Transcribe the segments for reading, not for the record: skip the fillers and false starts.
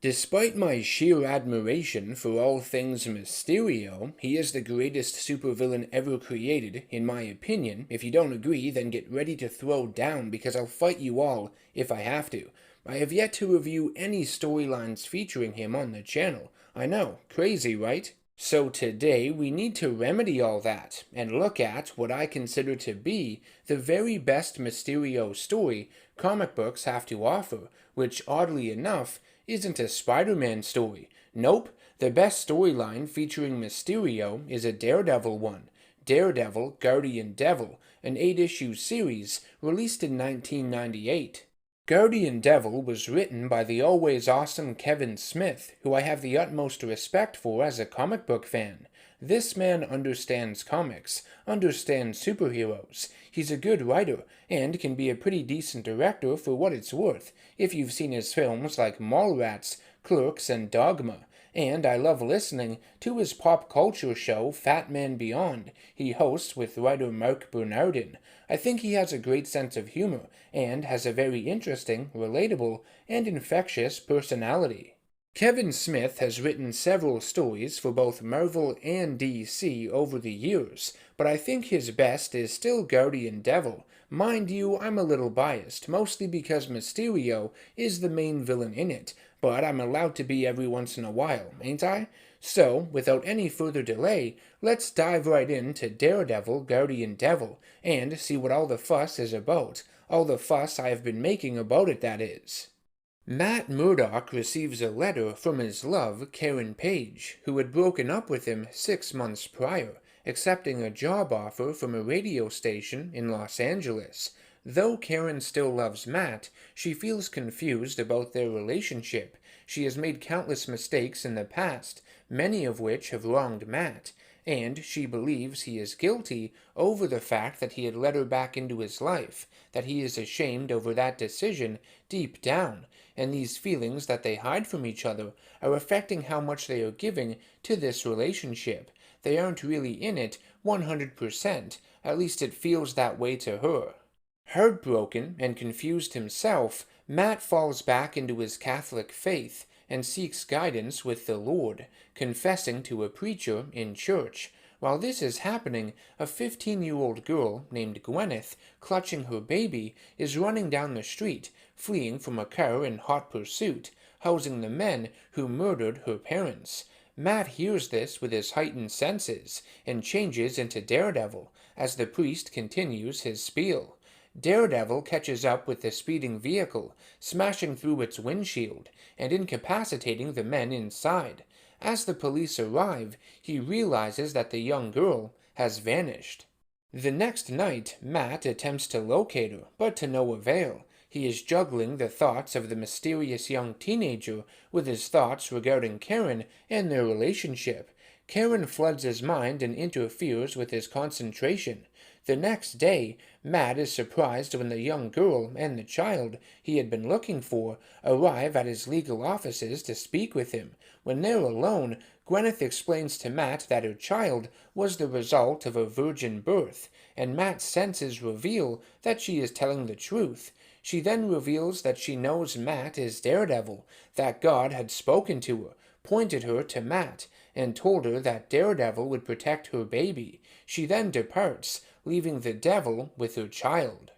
Despite my sheer admiration for all things Mysterio, he is the greatest supervillain ever created, in my opinion. If you don't agree, then get ready to throw down because I'll fight you all if I have to. I have yet to review any storylines featuring him on the channel. I know, crazy, right? So today we need to remedy all that and look at what I consider to be the very best Mysterio story comic books have to offer, which oddly enough isn't a Spider-Man story. Nope, the best storyline featuring Mysterio is a Daredevil one. Daredevil, Guardian Devil, an 8-issue series released in 1998. Guardian Devil was written by the always awesome Kevin Smith, who I have the utmost respect for as a comic book fan. This man understands comics, understands superheroes. He's a good writer, and can be a pretty decent director for what it's worth, if you've seen his films like Mallrats, Clerks, and Dogma. And I love listening to his pop culture show Fat Man Beyond he hosts with writer Mark Bernardin. I think he has a great sense of humor and has a very interesting, relatable, and infectious personality. Kevin Smith has written several stories for both Marvel and DC over the years, but I think his best is still Guardian Devil. Mind you, I'm a little biased, mostly because Mysterio is the main villain in it, but I'm allowed to be every once in a while, ain't I? So, without any further delay, let's dive right into Daredevil, Guardian Devil, and see what all the fuss is about. All the fuss I have been making about it, that is. Matt Murdock receives a letter from his love, Karen Page, who had broken up with him 6 months prior, accepting a job offer from a radio station in Los Angeles. Though Karen still loves Matt, she feels confused about their relationship. She has made countless mistakes in the past, many of which have wronged Matt, and she believes he is guilty over the fact that he had let her back into his life, that he is ashamed over that decision deep down, and these feelings that they hide from each other are affecting how much they are giving to this relationship. They aren't really in it 100%, at least it feels that way to her. Heartbroken and confused himself, Matt falls back into his Catholic faith and seeks guidance with the Lord, confessing to a preacher in church. While this is happening, a 15-year-old girl named Gwyneth, clutching her baby, is running down the street, fleeing from a car in hot pursuit, housing the men who murdered her parents. Matt hears this with his heightened senses and changes into Daredevil as the priest continues his spiel. Daredevil catches up with the speeding vehicle, smashing through its windshield and incapacitating the men inside. As the police arrive, he realizes that the young girl has vanished. The next night, Matt attempts to locate her, but to no avail. He is juggling the thoughts of the mysterious young teenager with his thoughts regarding Karen and their relationship. Karen floods his mind and interferes with his concentration. The next day, Matt is surprised when the young girl and the child he had been looking for arrive at his legal offices to speak with him. When they're alone, Gwyneth explains to Matt that her child was the result of a virgin birth, and Matt's senses reveal that she is telling the truth. She then reveals that she knows Matt is Daredevil, that God had spoken to her, pointed her to Matt, and told her that Daredevil would protect her baby. She then departs, leaving the devil with her child.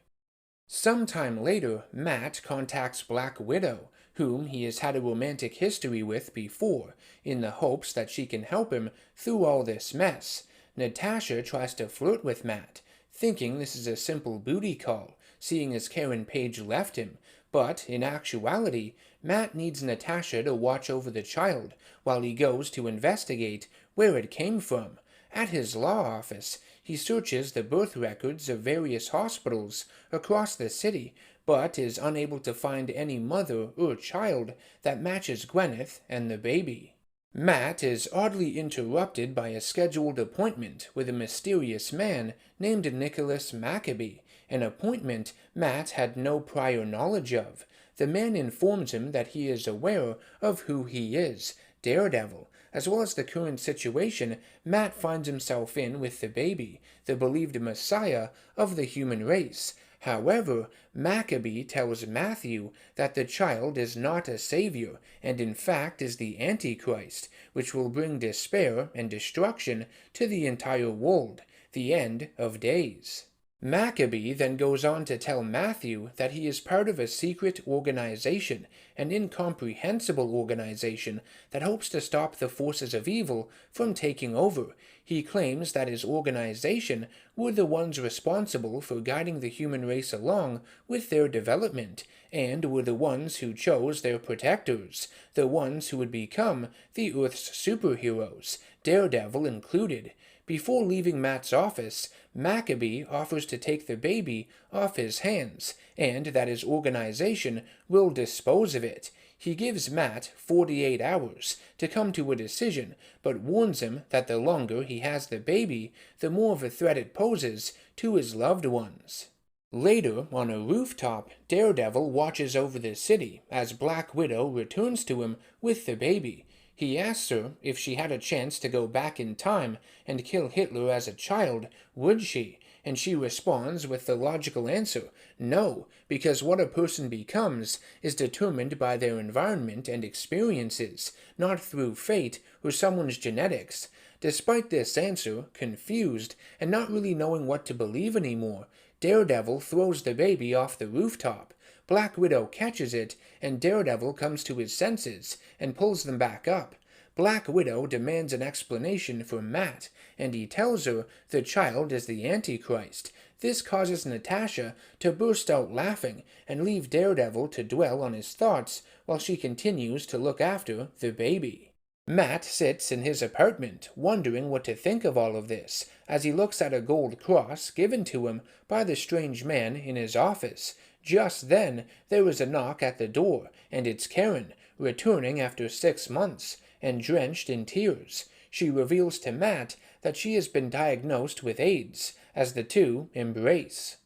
Sometime later, Matt contacts Black Widow, whom he has had a romantic history with before, in the hopes that she can help him through all this mess. Natasha tries to flirt with Matt, thinking this is a simple booty call, seeing as Karen Page left him, but in actuality, Matt needs Natasha to watch over the child while he goes to investigate where it came from. At his law office, he searches the birth records of various hospitals across the city, but is unable to find any mother or child that matches Gwyneth and the baby. Matt is oddly interrupted by a scheduled appointment with a mysterious man named Nicholas Maccabee, an appointment Matt had no prior knowledge of. The man informs him that he is aware of who he is, Daredevil, as well as the current situation Matt finds himself in with the baby, the believed messiah of the human race. However, Maccabee tells Matthew that the child is not a savior, and in fact is the antichrist, which will bring despair and destruction to the entire world, the end of days. Maccabee then goes on to tell Matthew that he is part of a secret organization, an incomprehensible organization that hopes to stop the forces of evil from taking over. He claims that his organization were the ones responsible for guiding the human race along with their development, and were the ones who chose their protectors, the ones who would become the Earth's superheroes, Daredevil included. Before leaving Matt's office, Maccabee offers to take the baby off his hands, and that his organization will dispose of it. He gives Matt 48 hours to come to a decision, but warns him that the longer he has the baby, the more of a threat it poses to his loved ones. Later, on a rooftop, Daredevil watches over the city as Black Widow returns to him with the baby. He asks her if she had a chance to go back in time and kill Hitler as a child, would she? And she responds with the logical answer, no, because what a person becomes is determined by their environment and experiences, not through fate or someone's genetics. Despite this answer, confused and not really knowing what to believe anymore, Daredevil throws the baby off the rooftop. Black Widow catches it, and Daredevil comes to his senses and pulls them back up. Black Widow demands an explanation from Matt, and he tells her the child is the Antichrist. This causes Natasha to burst out laughing and leave Daredevil to dwell on his thoughts while she continues to look after the baby. Matt sits in his apartment, wondering what to think of all of this, as he looks at a gold cross given to him by the strange man in his office. Just then, there is a knock at the door, and it's Karen, returning after 6 months, and drenched in tears. She reveals to Matt that she has been diagnosed with AIDS, as the two embrace.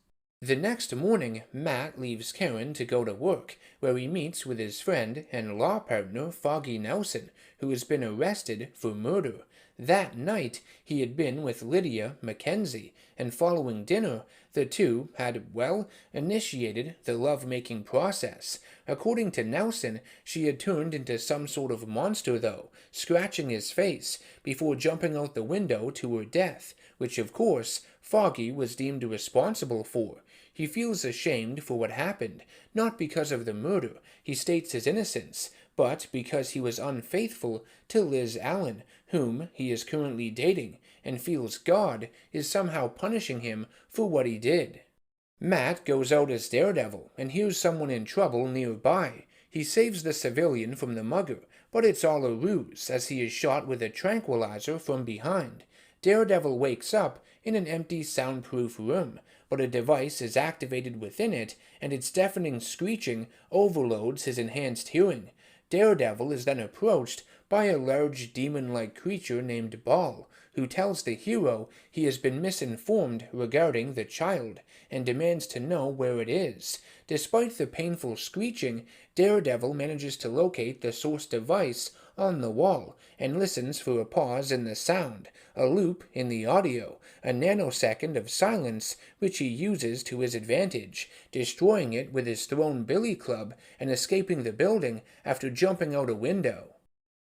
The next morning, Matt leaves Karen to go to work, where he meets with his friend and law partner Foggy Nelson, who has been arrested for murder. That night, he had been with Lydia Mackenzie, and following dinner, the two had, initiated the love-making process. According to Nelson, she had turned into some sort of monster, though, scratching his face, before jumping out the window to her death, which, of course, Foggy was deemed responsible for. He feels ashamed for what happened, not because of the murder, he states his innocence, but because he was unfaithful to Liz Allen, whom he is currently dating, and feels God is somehow punishing him for what he did. Matt goes out as Daredevil and hears someone in trouble nearby. He saves the civilian from the mugger, but it's all a ruse as he is shot with a tranquilizer from behind. Daredevil wakes up in an empty soundproof room, but a device is activated within it, and its deafening screeching overloads his enhanced hearing. Daredevil is then approached by a large demon-like creature named Baal, who tells the hero he has been misinformed regarding the child, and demands to know where it is. Despite the painful screeching, Daredevil manages to locate the source device on the wall, and listens for a pause in the sound, a loop in the audio, a nanosecond of silence which he uses to his advantage, destroying it with his thrown billy club and escaping the building after jumping out a window.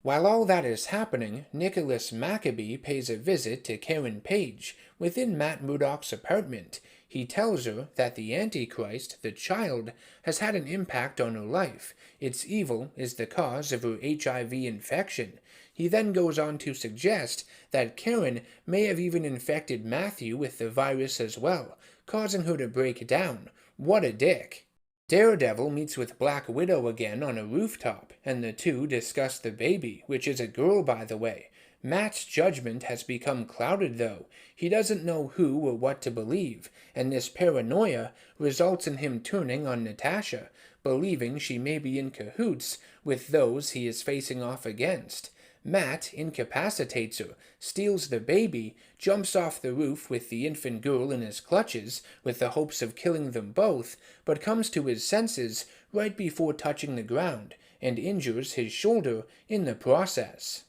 While all that is happening, Nicholas Maccabee pays a visit to Karen Page within Matt Murdock's apartment. He tells her that the Antichrist, the child, has had an impact on her life. Its evil is the cause of her HIV infection. He then goes on to suggest that Karen may have even infected Matthew with the virus as well, causing her to break down. What a dick. Daredevil meets with Black Widow again on a rooftop, and the two discuss the baby, which is a girl by the way. Matt's judgment has become clouded though. He doesn't know who or what to believe, and this paranoia results in him turning on Natasha, believing she may be in cahoots with those he is facing off against. Matt incapacitates her, steals the baby, jumps off the roof with the infant girl in his clutches with the hopes of killing them both, but comes to his senses right before touching the ground, and injures his shoulder in the process.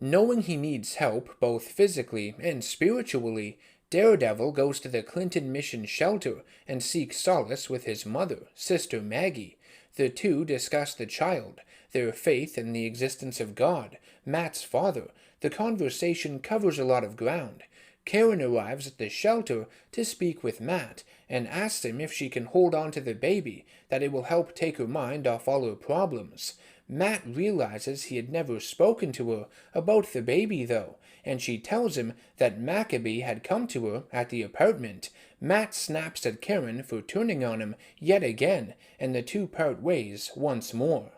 Knowing he needs help both physically and spiritually, Daredevil goes to the Clinton Mission shelter and seeks solace with his mother, Sister Maggie. The two discuss the child, their faith in the existence of God, Matt's father. The conversation covers a lot of ground. Karen arrives at the shelter to speak with Matt and asks him if she can hold on to the baby, that it will help take her mind off all her problems. Matt realizes he had never spoken to her about the baby, though, and she tells him that Maccabee had come to her at the apartment. Matt snaps at Karen for turning on him yet again, and the two part ways once more.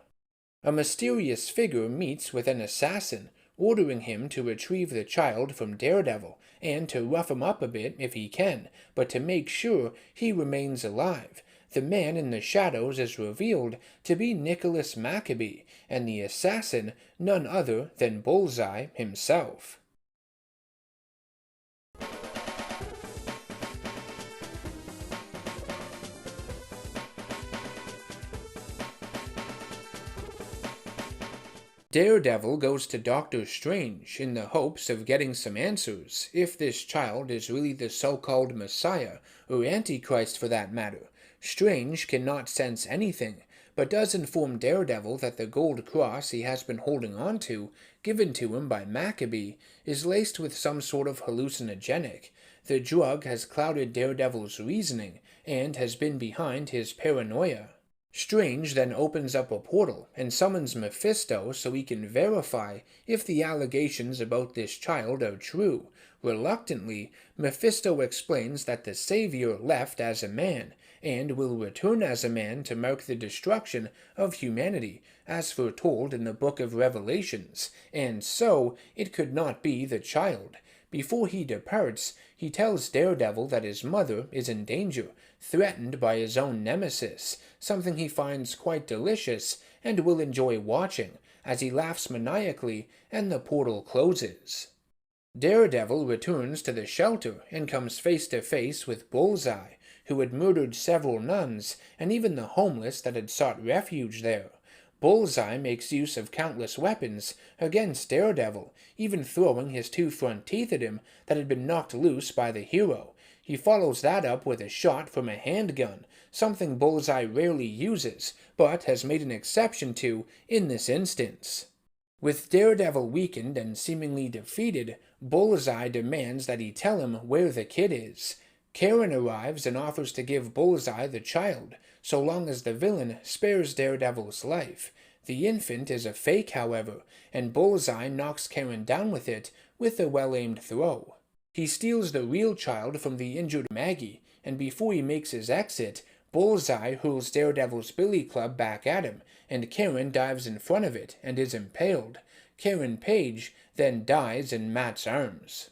A mysterious figure meets with an assassin, ordering him to retrieve the child from Daredevil, and to rough him up a bit if he can, but to make sure he remains alive. The man in the shadows is revealed to be Nicholas Maccabee, and the assassin none other than Bullseye himself. Daredevil goes to Doctor Strange in the hopes of getting some answers if this child is really the so-called Messiah, or Antichrist for that matter. Strange cannot sense anything, but does inform Daredevil that the gold cross he has been holding on to, given to him by Maccabee, is laced with some sort of hallucinogenic. The drug has clouded Daredevil's reasoning, and has been behind his paranoia. Strange then opens up a portal and summons Mephisto so he can verify if the allegations about this child are true. Reluctantly, Mephisto explains that the Savior left as a man, and will return as a man to mark the destruction of humanity, as foretold in the Book of Revelations, and so it could not be the child. Before he departs, he tells Daredevil that his mother is in danger, threatened by his own nemesis, something he finds quite delicious and will enjoy watching, as he laughs maniacally and the portal closes. Daredevil returns to the shelter and comes face to face with Bullseye, who had murdered several nuns and even the homeless that had sought refuge there. Bullseye makes use of countless weapons against Daredevil, even throwing his two front teeth at him that had been knocked loose by the hero. He follows that up with a shot from a handgun, something Bullseye rarely uses, but has made an exception to in this instance. With Daredevil weakened and seemingly defeated, Bullseye demands that he tell him where the kid is. Karen arrives and offers to give Bullseye the child, so long as the villain spares Daredevil's life. The infant is a fake, however, and Bullseye knocks Karen down with it with a well-aimed throw. He steals the real child from the injured Maggie, and before he makes his exit, Bullseye hurls Daredevil's billy club back at him, and Karen dives in front of it and is impaled. Karen Page then dies in Matt's arms.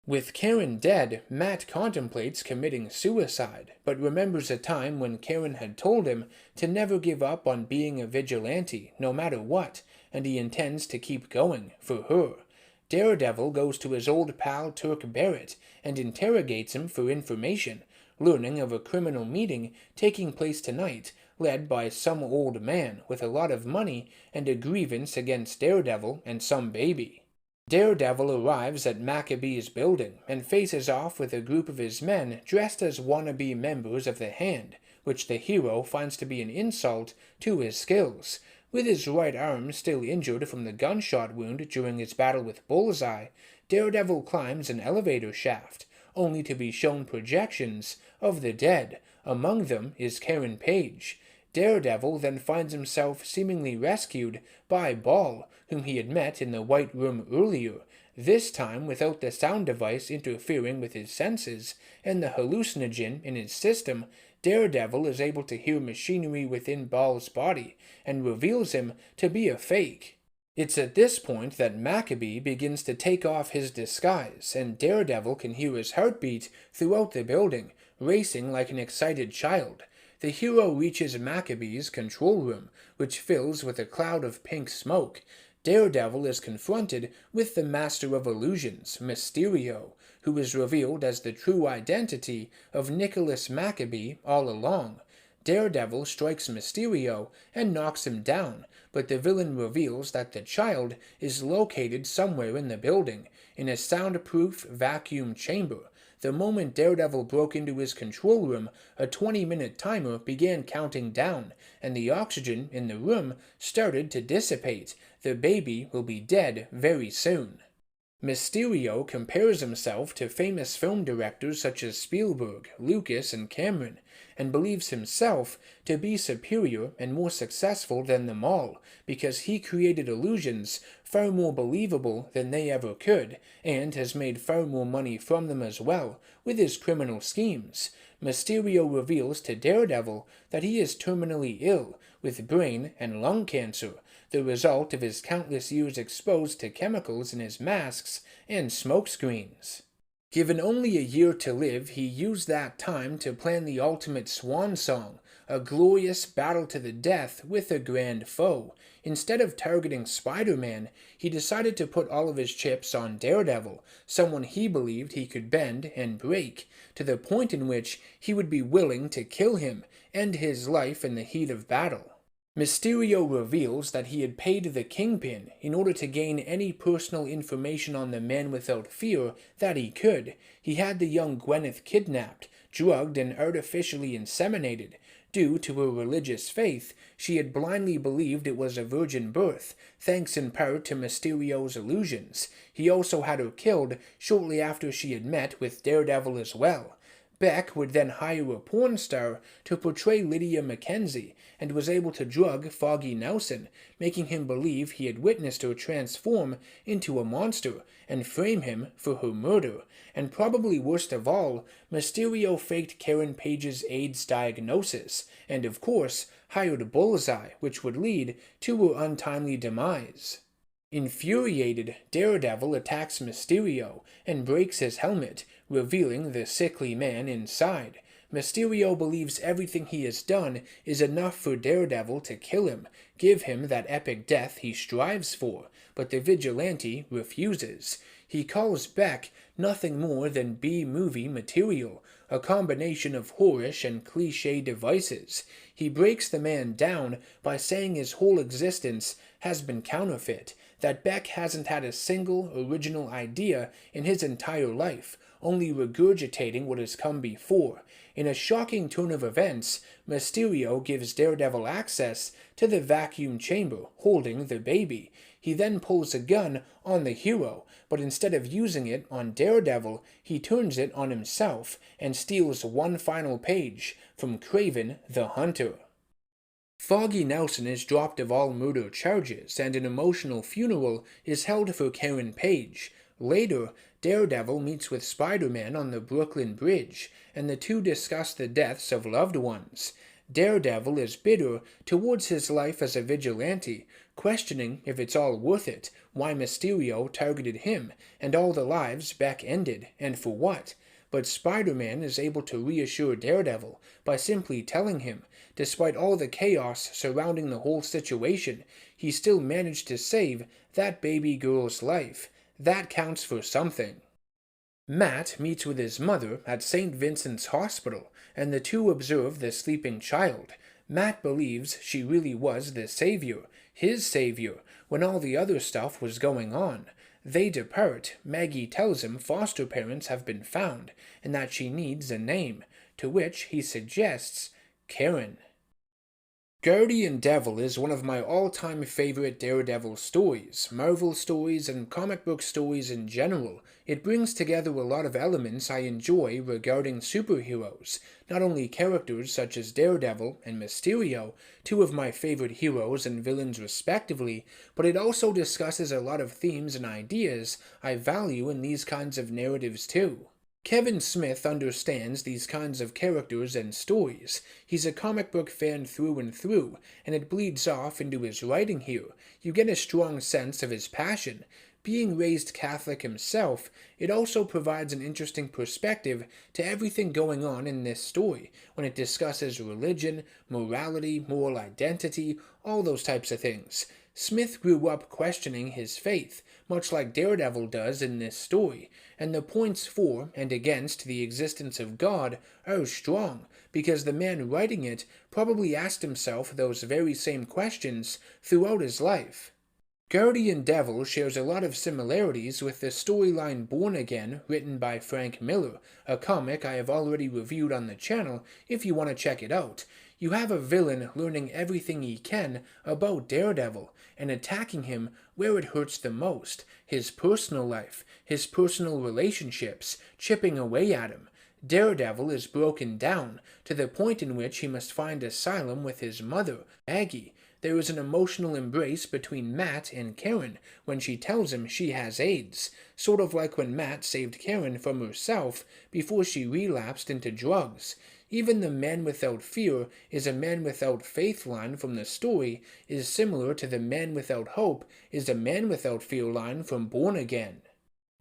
With Karen dead, Matt contemplates committing suicide, but remembers a time when Karen had told him to never give up on being a vigilante, no matter what, and he intends to keep going, for her. Daredevil goes to his old pal Turk Barrett and interrogates him for information, learning of a criminal meeting taking place tonight, led by some old man with a lot of money and a grievance against Daredevil and some baby. Daredevil arrives at Maccabee's building and faces off with a group of his men dressed as wannabe members of the Hand, which the hero finds to be an insult to his skills. With his right arm still injured from the gunshot wound during his battle with Bullseye, Daredevil climbs an elevator shaft, only to be shown projections of the dead. Among them is Karen Page. Daredevil then finds himself seemingly rescued by Ball, whom he had met in the White Room earlier, this time without the sound device interfering with his senses and the hallucinogen in his system. Daredevil is able to hear machinery within Ball's body and reveals him to be a fake. It's at this point that Maccabee begins to take off his disguise, and Daredevil can hear his heartbeat throughout the building, racing like an excited child. The hero reaches Maccabee's control room, which fills with a cloud of pink smoke. Daredevil is confronted with the Master of Illusions, Mysterio, who is revealed as the true identity of Nicholas Maccabee all along. Daredevil strikes Mysterio and knocks him down, but the villain reveals that the child is located somewhere in the building, in a soundproof vacuum chamber. The moment Daredevil broke into his control room, a 20-minute timer began counting down, and the oxygen in the room started to dissipate. The baby will be dead very soon. Mysterio compares himself to famous film directors such as Spielberg, Lucas, and Cameron, and believes himself to be superior and more successful than them all, because he created illusions far more believable than they ever could, and has made far more money from them as well, with his criminal schemes. Mysterio reveals to Daredevil that he is terminally ill, with brain and lung cancer, the result of his countless years exposed to chemicals in his masks and smokescreens. Given only a year to live, he used that time to plan the ultimate swan song, a glorious battle to the death with a grand foe. Instead of targeting Spider-Man, he decided to put all of his chips on Daredevil, someone he believed he could bend and break, to the point in which he would be willing to kill him, end his life in the heat of battle. Mysterio reveals that he had paid the Kingpin in order to gain any personal information on the Man Without Fear that he could. He had the young Gwyneth kidnapped, drugged, and artificially inseminated. Due to her religious faith, she had blindly believed it was a virgin birth, thanks in part to Mysterio's illusions. He also had her killed shortly after she had met with Daredevil as well. Beck would then hire a porn star to portray Lydia Mackenzie, and was able to drug Foggy Nelson, making him believe he had witnessed her transform into a monster and frame him for her murder. And probably worst of all, Mysterio faked Karen Page's AIDS diagnosis, and of course, hired Bullseye, which would lead to her untimely demise. Infuriated, Daredevil attacks Mysterio and breaks his helmet, revealing the sickly man inside. Mysterio believes everything he has done is enough for Daredevil to kill him, give him that epic death he strives for, but the vigilante refuses. He calls Beck nothing more than B-movie material, a combination of whorish and cliché devices. He breaks the man down by saying his whole existence has been counterfeit, that Beck hasn't had a single original idea in his entire life, only regurgitating what has come before. In a shocking turn of events, Mysterio gives Daredevil access to the vacuum chamber holding the baby. He then pulls a gun on the hero, but instead of using it on Daredevil, he turns it on himself and steals one final page from Kraven the Hunter. Foggy Nelson is dropped of all murder charges, and an emotional funeral is held for Karen Page. Later, Daredevil meets with Spider-Man on the Brooklyn Bridge, and the two discuss the deaths of loved ones. Daredevil is bitter towards his life as a vigilante, questioning if it's all worth it, why Mysterio targeted him, and all the lives Beck ended, and for what. But Spider-Man is able to reassure Daredevil by simply telling him, despite all the chaos surrounding the whole situation, he still managed to save that baby girl's life. That counts for something. Matt meets with his mother at St. Vincent's Hospital, and the two observe the sleeping child. Matt believes she really was the savior, his savior, when all the other stuff was going on. They depart. Maggie tells him foster parents have been found, and that she needs a name, to which he suggests Karen. Guardian Devil is one of my all-time favorite Daredevil stories, Marvel stories, and comic book stories in general. It brings together a lot of elements I enjoy regarding superheroes, not only characters such as Daredevil and Mysterio, two of my favorite heroes and villains respectively, but it also discusses a lot of themes and ideas I value in these kinds of narratives too. Kevin Smith understands these kinds of characters and stories. He's a comic book fan through and through, and it bleeds off into his writing here. You get a strong sense of his passion. Being raised Catholic himself, it also provides an interesting perspective to everything going on in this story, when it discusses religion, morality, moral identity, all those types of things. Smith grew up questioning his faith, much like Daredevil does in this story, and the points for and against the existence of God are strong, because the man writing it probably asked himself those very same questions throughout his life. Guardian Devil shares a lot of similarities with the storyline Born Again written by Frank Miller, a comic I have already reviewed on the channel if you want to check it out. You have a villain learning everything he can about Daredevil and attacking him where it hurts the most, his personal life, his personal relationships, chipping away at him. Daredevil is broken down to the point in which he must find asylum with his mother, Maggie. There is an emotional embrace between Matt and Karen when she tells him she has AIDS, sort of like when Matt saved Karen from herself before she relapsed into drugs. Even the man without fear is a man without faith line from the story is similar to the man without hope is a man without fear line from Born Again.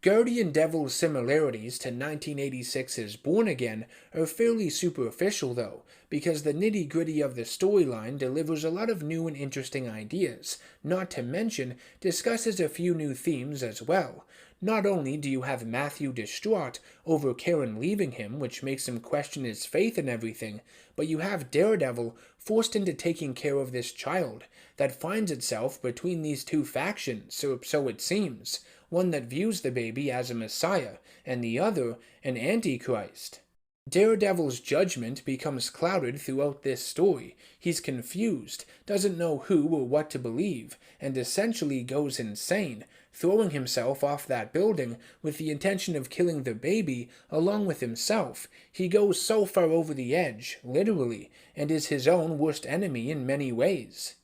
Guardian Devil's similarities to 1986's Born Again are fairly superficial though, because the nitty-gritty of the storyline delivers a lot of new and interesting ideas, not to mention discusses a few new themes as well. Not only do you have Matthew distraught over Karen leaving him, which makes him question his faith and everything, but you have Daredevil forced into taking care of this child that finds itself between these two factions, or so it seems. One that views the baby as a messiah, and the other an antichrist. Daredevil's judgment becomes clouded throughout this story. He's confused, doesn't know who or what to believe, and essentially goes insane, throwing himself off that building with the intention of killing the baby along with himself. He goes so far over the edge, literally, and is his own worst enemy in many ways.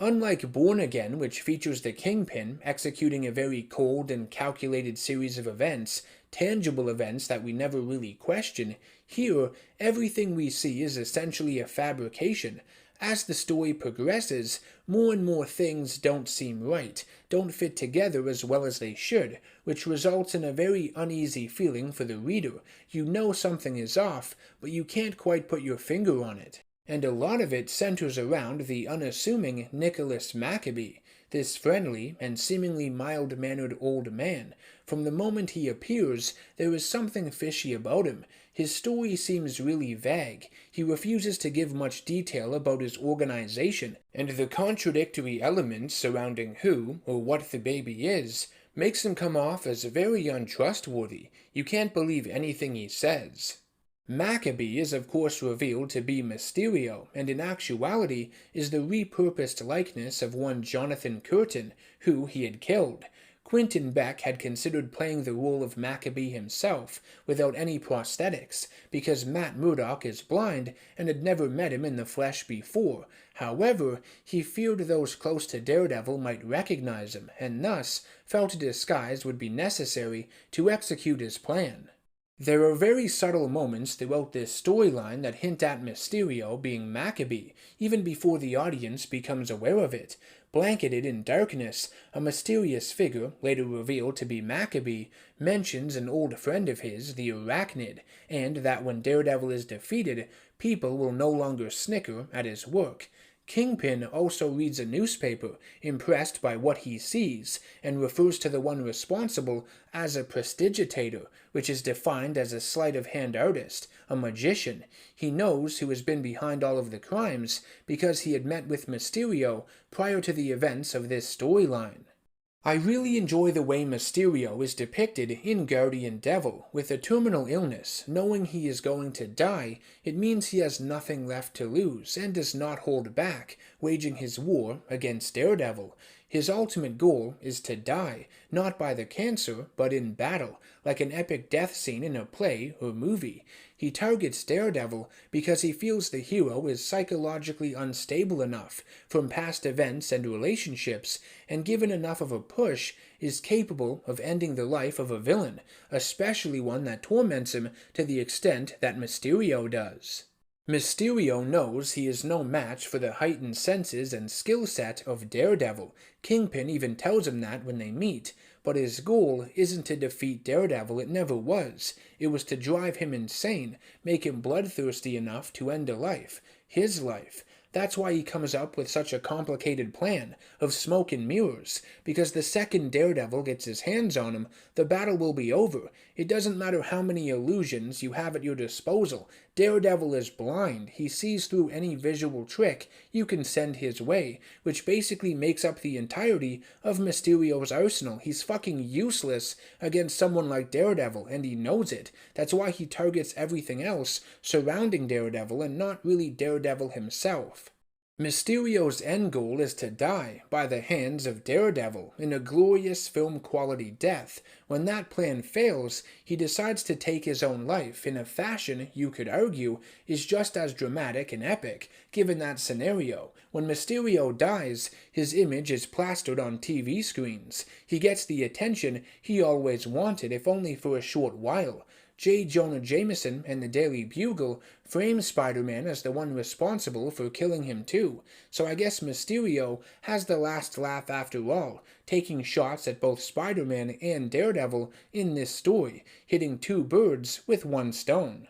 Unlike Born Again, which features the Kingpin executing a very cold and calculated series of events, tangible events that we never really question, here everything we see is essentially a fabrication. As the story progresses, more and more things don't seem right, don't fit together as well as they should, which results in a very uneasy feeling for the reader. You know something is off, but you can't quite put your finger on it. And a lot of it centers around the unassuming Nicholas Maccabee, this friendly and seemingly mild-mannered old man. From the moment he appears, there is something fishy about him. His story seems really vague. He refuses to give much detail about his organization, and the contradictory elements surrounding who or what the baby is makes him come off as very untrustworthy. You can't believe anything he says. Maccabee is of course revealed to be Mysterio, and in actuality is the repurposed likeness of one Jonathan Curtin, who he had killed. Quentin Beck had considered playing the role of Maccabee himself, without any prosthetics, because Matt Murdock is blind and had never met him in the flesh before. However, he feared those close to Daredevil might recognize him, and thus felt a disguise would be necessary to execute his plan. There are very subtle moments throughout this storyline that hint at Mysterio being Maccabee, even before the audience becomes aware of it. Blanketed in darkness, a mysterious figure, later revealed to be Maccabee, mentions an old friend of his, the Arachnid, and that when Daredevil is defeated, people will no longer snicker at his work. Kingpin also reads a newspaper, impressed by what he sees, and refers to the one responsible as a prestidigitator, which is defined as a sleight-of-hand artist, a magician. He knows who has been behind all of the crimes because he had met with Mysterio prior to the events of this storyline. I really enjoy the way Mysterio is depicted in Guardian Devil. With a terminal illness, knowing he is going to die, it means he has nothing left to lose and does not hold back, waging his war against Daredevil. His ultimate goal is to die, not by the cancer, but in battle, like an epic death scene in a play or movie. He targets Daredevil because he feels the hero is psychologically unstable enough from past events and relationships, and given enough of a push, is capable of ending the life of a villain, especially one that torments him to the extent that Mysterio does. Mysterio knows he is no match for the heightened senses and skill set of Daredevil. Kingpin even tells him that when they meet, but his goal isn't to defeat Daredevil, it never was. It was to drive him insane, make him bloodthirsty enough to end a life, his life. That's why he comes up with such a complicated plan of smoke and mirrors, because the second Daredevil gets his hands on him, the battle will be over. It doesn't matter how many illusions you have at your disposal, Daredevil is blind. He sees through any visual trick you can send his way, which basically makes up the entirety of Mysterio's arsenal. He's fucking useless against someone like Daredevil, and he knows it. That's why he targets everything else surrounding Daredevil and not really Daredevil himself. Mysterio's end goal is to die by the hands of Daredevil in a glorious film-quality death. When that plan fails, he decides to take his own life in a fashion you could argue is just as dramatic and epic, given that scenario. When Mysterio dies, his image is plastered on TV screens. He gets the attention he always wanted, if only for a short while. J. Jonah Jameson and the Daily Bugle frame Spider-Man as the one responsible for killing him too, so I guess Mysterio has the last laugh after all, taking shots at both Spider-Man and Daredevil in this story, hitting two birds with one stone.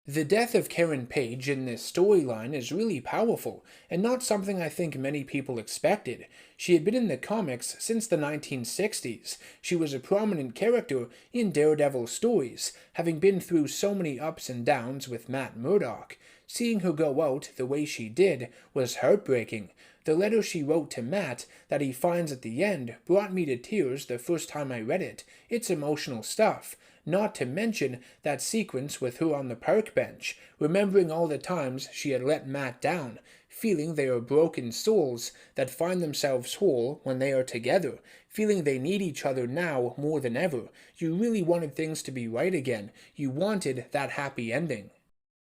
The death of Karen Page in this storyline is really powerful, and not something I think many people expected. She had been in the comics since the 1960s. She was a prominent character in Daredevil stories, having been through so many ups and downs with Matt Murdock. Seeing her go out the way she did was heartbreaking. The letter she wrote to Matt that he finds at the end brought me to tears the first time I read it. It's emotional stuff. Not to mention that sequence with her on the park bench, remembering all the times she had let Matt down, feeling they are broken souls that find themselves whole when they are together, feeling they need each other now more than ever. You really wanted things to be right again. You wanted that happy ending.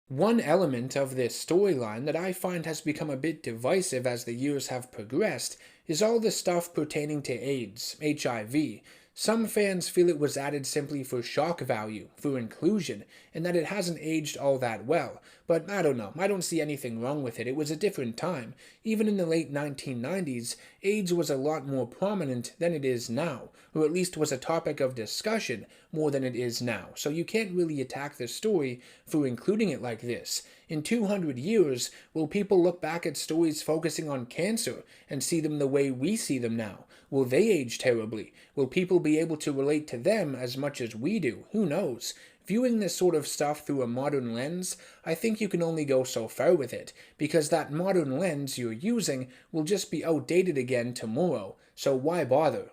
One element of this storyline that I find has become a bit divisive as the years have progressed is all the stuff pertaining to AIDS, HIV. Some fans feel it was added simply for shock value, for inclusion, and that it hasn't aged all that well, but I don't know, I don't see anything wrong with it. It was a different time. Even in the late 1990s, AIDS was a lot more prominent than it is now, or at least was a topic of discussion more than it is now, so you can't really attack the story for including it like this. In 200 years, will people look back at stories focusing on cancer and see them the way we see them now? Will they age terribly? Will people be able to relate to them as much as we do? Who knows? Viewing this sort of stuff through a modern lens, I think you can only go so far with it, because that modern lens you're using will just be outdated again tomorrow, so why bother?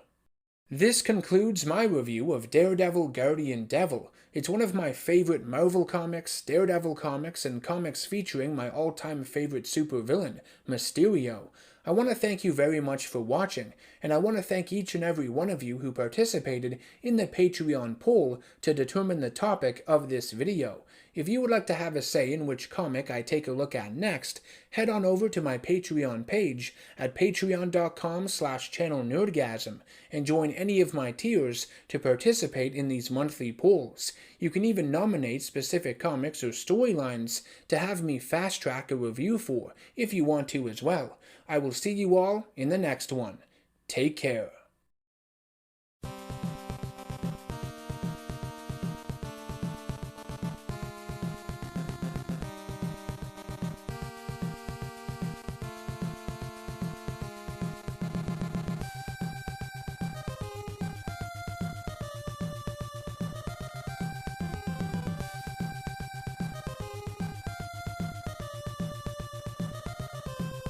This concludes my review of Daredevil Guardian Devil. It's one of my favorite Marvel comics, Daredevil comics, and comics featuring my all-time favorite supervillain, Mysterio. I want to thank you very much for watching, and I want to thank each and every one of you who participated in the Patreon poll to determine the topic of this video. If you would like to have a say in which comic I take a look at next, head on over to my Patreon page at patreon.com/channelNerdGasm and join any of my tiers to participate in these monthly polls. You can even nominate specific comics or storylines to have me fast-track a review for, if you want to as well. I will see you all in the next one. Take care.